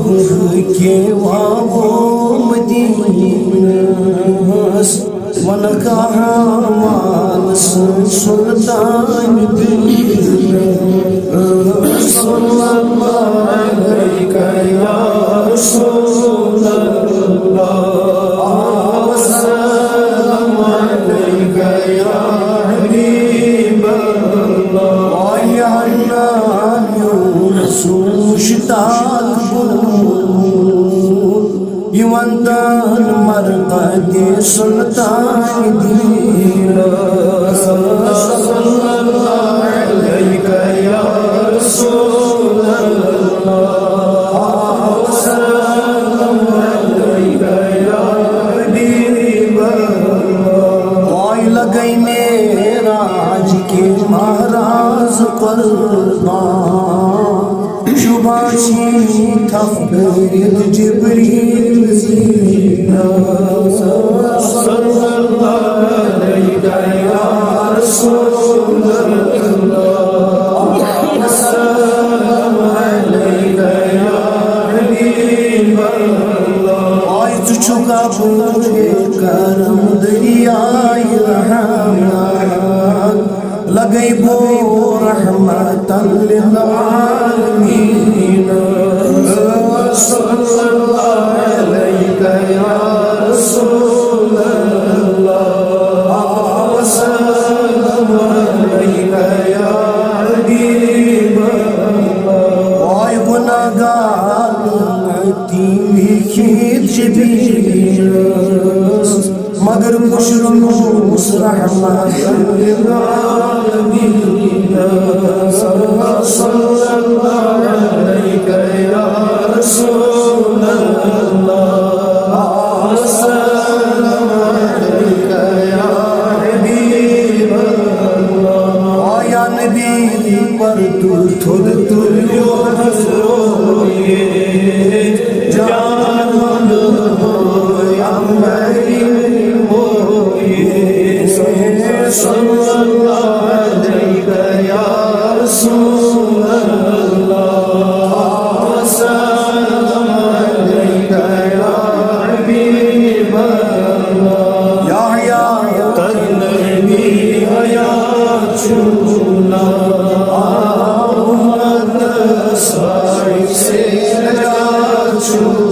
के वाबो मदीनस वन कहा मानस सुल्तान सल्लल्लाहु अलैहि या रसूलल्लाह सल्लल्लाहु अलैहि या हबीबल्लाह या मुश्ताक यवंदन मरकद सुल्तान दीन सल्लल्लाहु अलैहि या रसूलल्लाह सल्लल्लाहु अलैहि या हबीबल्लाह ओय लगई मेराज के महाराज कुर्बान शुभाशी थफगरिद जिब्रील ज़ीना सल्लल्लाहु अलैहि या रसूलल्लाह सल्लल्लाहु अलैहि या हबीबल्लाह ओय तुझका पूरे करम दरियाए रहमान लगई बो रहमतन लिल आलमीन सल्लल्लाहु अलैहि या रसूलल्लाह सल्लल्लाहु अलैहि या हबीबल्लाह ओय गुनाहगार उम्मती लिखित जबीरस मगर मुशरमूस रहमतन लिल आलमीन सल्लल्लाहु अलैहि या रसूलल्लाह सल्लल्लाहु अलैहि या हबीबल्लाह या नबी पर तू थुद तुलियो हज़रोए जान हो या मेरी सल्लल्लाहु अलैहि या रसूलल्लाह सल्लल्लाहु अलैहि या हबीबल्लाह या तन्नबी या चुना उम्मत साई से या चुना